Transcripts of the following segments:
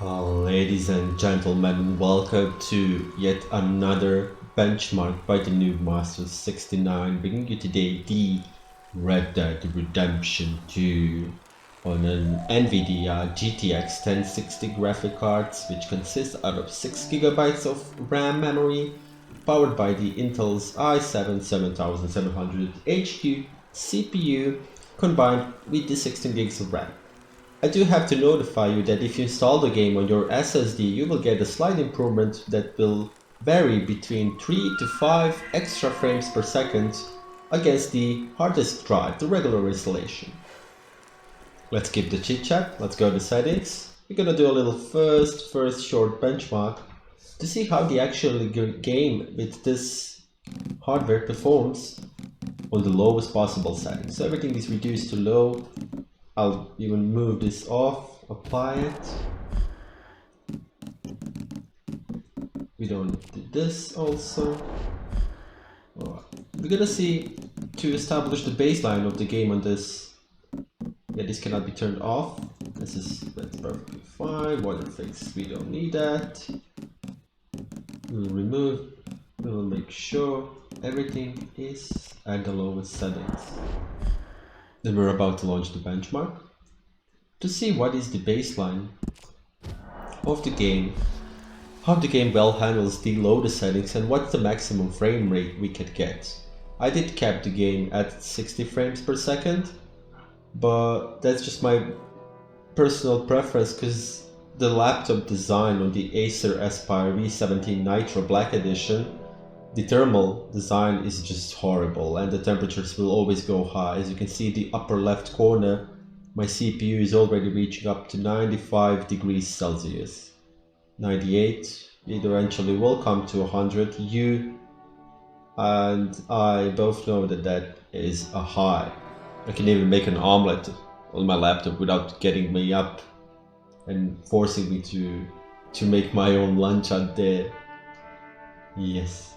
Ladies and gentlemen, welcome to yet another benchmark by the Noob Master 69, bringing you today the Red Dead Redemption 2 on an Nvidia GTX 1060 graphic cards, which consists out of 6 gigabytes of RAM memory, powered by the Intel's i7 7700 HQ CPU, combined with the 16 gigs of RAM. I do have to notify you that if you install the game on your SSD, you will get a slight improvement that will vary between 3 to 5 extra frames per second against the hard disk drive, the regular installation. Let's skip the chit chat, let's go to settings. We're gonna do a little first short benchmark to see how the actual game with this hardware performs on the lowest possible settings. So everything is reduced to low. I'll even move this off, apply it. We don't do this also. Alright. We're gonna see to establish the baseline of the game on this. Yeah, this cannot be turned off. That's perfectly fine. Water fix, we don't need that. We'll remove, we'll make sure everything is at the lowest settings. Then we're about to launch the benchmark to see what is the baseline of the game, how the game well handles the lowest settings, and what's the maximum frame rate we could get. I did cap the game at 60 frames per second, but that's just my personal preference because the laptop design on the Acer Aspire V17 Nitro Black Edition, the thermal design is just horrible and the temperatures will always go high. As you can see, the upper left corner, my CPU is already reaching up to 95 degrees Celsius. 98, it eventually will come to 100. You and I both know that that is a high. I can even make an omelette on my laptop without getting me up and forcing me to make my own lunch out there. Yes.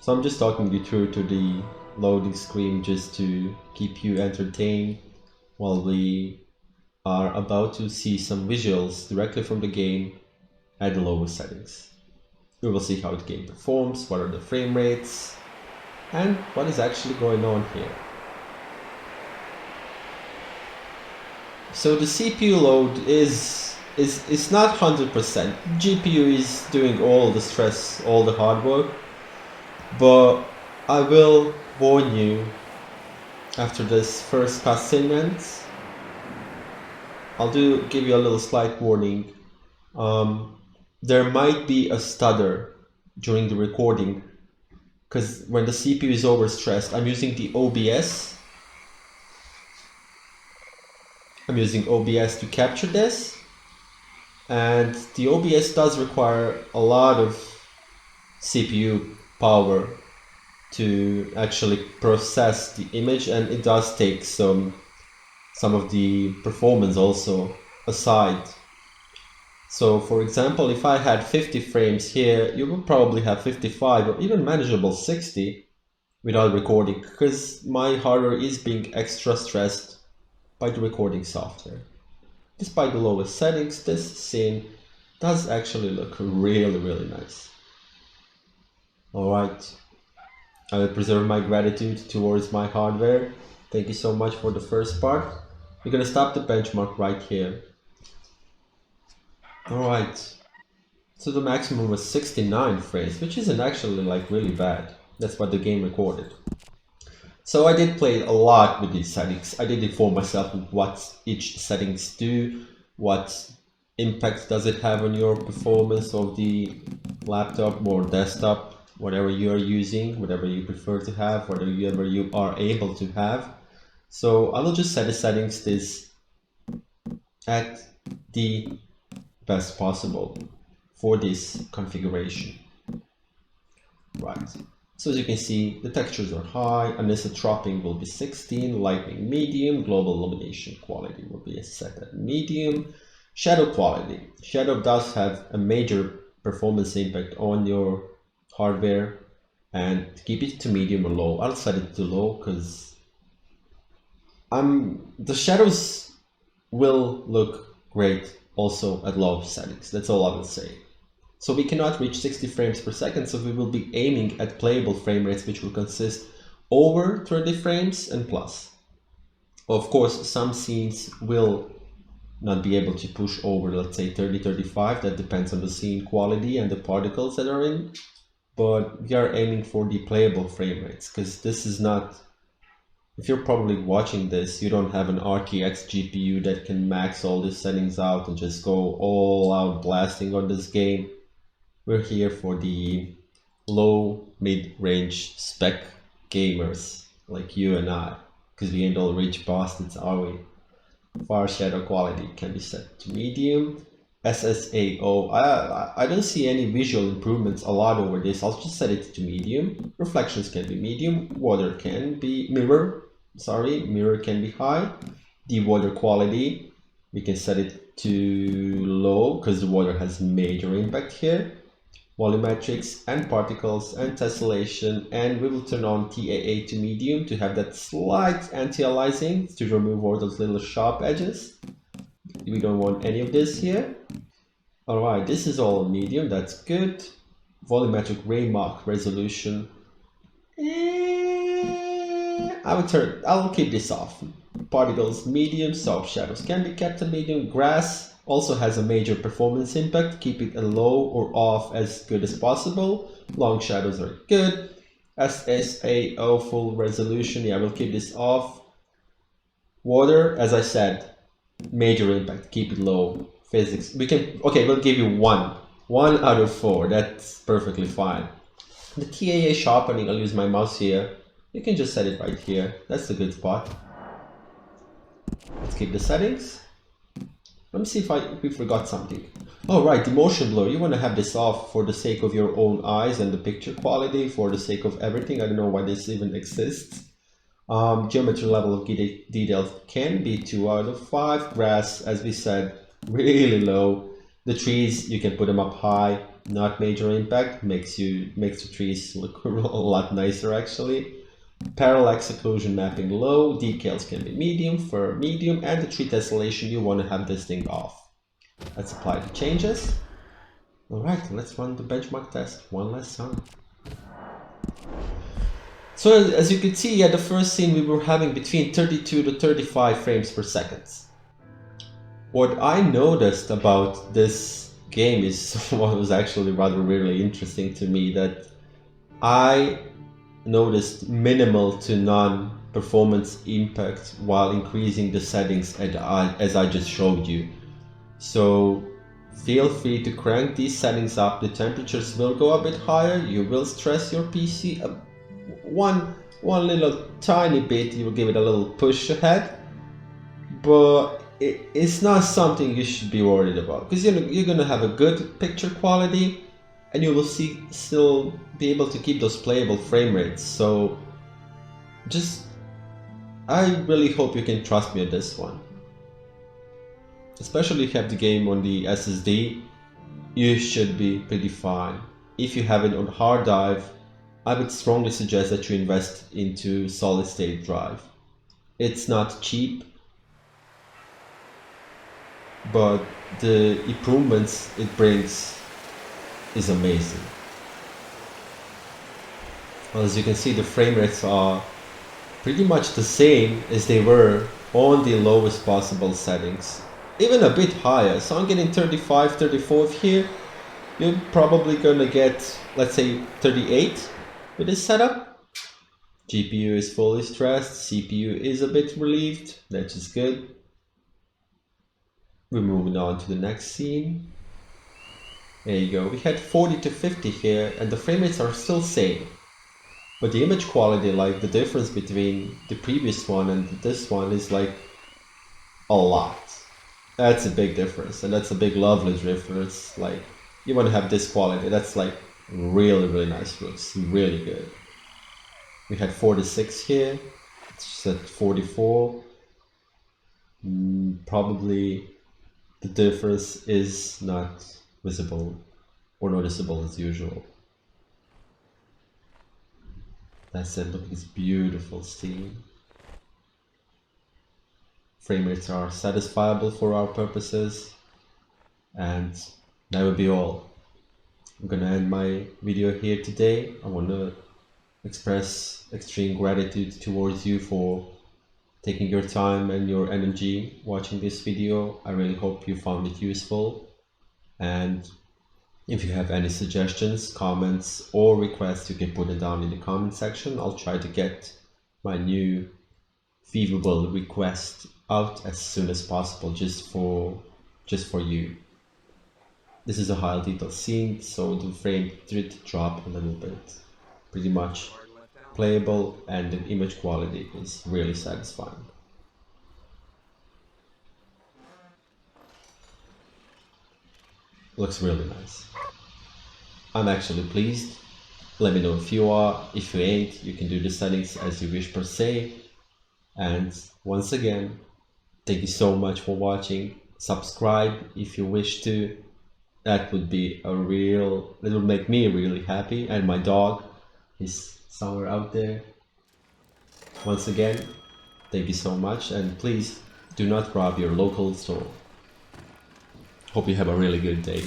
So I'm just talking you through to the loading screen just to keep you entertained while we are about to see some visuals directly from the game at the lowest settings. We will see how the game performs, what are the frame rates, and what is actually going on here. So the CPU load is not 100%. GPU is doing all the stress, all the hard work. But I will warn you, after this first cutscene ends, I'll give you a little slight warning. There might be a stutter during the recording, because when the CPU is overstressed, I'm using the OBS. I'm using OBS to capture this, and the OBS does require a lot of CPU power to actually process the image, and it does take some of the performance also aside. So for example, if I had 50 frames here, you would probably have 55 or even manageable 60 without recording, because my hardware is being extra stressed by the recording software. Despite the lowest settings, this scene does actually look really nice. Alright, I will preserve my gratitude towards my hardware. Thank you so much for the first part. We're gonna stop the benchmark right here. Alright, so the maximum was 69 frames, which isn't actually like really bad. That's what the game recorded. So I did play a lot with these settings. I did inform myself of what each settings do, what impact does it have on your performance of the laptop or desktop, whatever you are using, whatever you prefer to have, whatever you are able to have. So I will just set the settings this at the best possible for this configuration. Right. So as you can see, the textures are high, anisotropic will be 16, lighting medium, global illumination quality will be set at medium. Shadow quality. Shadow does have a major performance impact on your hardware, and keep it to medium or low. I'll set it to low because the shadows will look great also at low settings. That's all I will say. So we cannot reach 60 frames per second, so we will be aiming at playable frame rates which will consist over 30 frames and plus. Of course, some scenes will not be able to push over, let's say 30-35, that depends on the scene quality and the particles that are in, but we are aiming for the playable frame rates, because this is not, if you're probably watching this, you don't have an RTX GPU that can max all these settings out and just go all out blasting on this game. We're here for the low mid-range spec gamers like you and I, because we ain't all rich bastards, are we? Far shadow quality can be set to medium. SSAO, I don't see any visual improvements a lot over this. I'll just set it to medium. Reflections can be medium. Water can be mirror can be high. The water quality, we can set it to low because the water has major impact here. Volumetrics and particles and tessellation, and we will turn on TAA to medium to have that slight anti-aliasing to remove all those little sharp edges. We don't want any of this here. Alright, this is all medium, that's good. Volumetric ray mark resolution. I'll keep this off. Particles medium, soft shadows can be kept at medium. Grass also has a major performance impact. Keep it low or off as good as possible. Long shadows are good. SSAO full resolution, yeah, we'll keep this off. Water, as I said, major impact, keep it low. Physics, we'll give you 1 out of 4, that's perfectly fine. The TAA sharpening, I'll use my mouse here. You can just set it right here, that's the good spot. Let's keep the settings. Let me see if we forgot something. Oh right, the motion blur, you want to have this off for the sake of your own eyes and the picture quality, for the sake of everything. I don't know why this even exists. Geometry level of detail can be 2 out of 5. Grass, as we said, really low. The trees, you can put them up high, not major impact, makes the trees look a lot nicer actually. Parallax occlusion mapping low, decals can be medium for medium, and the tree tessellation, you want to have this thing off. Let's apply the changes. Alright, let's run the benchmark test one last time. So as you can see, at the first scene we were having between 32 to 35 frames per second. What I noticed about this game is what was actually rather really interesting to me, that I noticed minimal to none performance impact while increasing the settings as I just showed you. So feel free to crank these settings up. The temperatures will go a bit higher, you will stress your PC one little tiny bit, you will give it a little push ahead, but it's not something you should be worried about, because you're gonna have a good picture quality and you will still be able to keep those playable frame rates. So I really hope you can trust me on this one. Especially if you have the game on the SSD, you should be pretty fine. If you have it on hard drive, I would strongly suggest that you invest into solid state drive. It's not cheap, but the improvements it brings is amazing. Well, as you can see, the frame rates are pretty much the same as they were on the lowest possible settings, even a bit higher. So I'm getting 35, 34 here. You're probably gonna get, let's say, 38 with this setup. GPU is fully stressed, CPU is a bit relieved, that is good. We're moving on to the next scene. There you go, we had 40 to 50 here, and the frame rates are still same. But the image quality, like the difference between the previous one and this one is like a lot. That's a big difference, and that's a big lovely difference. Like, you want to have this quality, that's like really nice looks, really good. We had 46 here, it's at 44. Probably the difference is not visible or noticeable as usual. That's it, look at this beautiful scene. frame rates are satisfiable for our purposes, and that would be all. I'm gonna end my video here today. I want to express extreme gratitude towards you for taking your time and your energy watching this video. I really hope you found it useful, and if you have any suggestions, comments, or requests, you can put it down in the comment section. I'll try to get my new feasible request out as soon as possible, just for you. This is a high detail scene, so the frame did drop a little bit. Pretty much playable, and the image quality is really satisfying. Looks really nice. I'm actually pleased. Let me know if you are. If you ain't, you can do the settings as you wish per se. And once again, thank you so much for watching. Subscribe if you wish to. That would be it would make me really happy, and my dog is somewhere out there. Once again, thank you so much, and please do not rob your local store. Hope you have a really good day.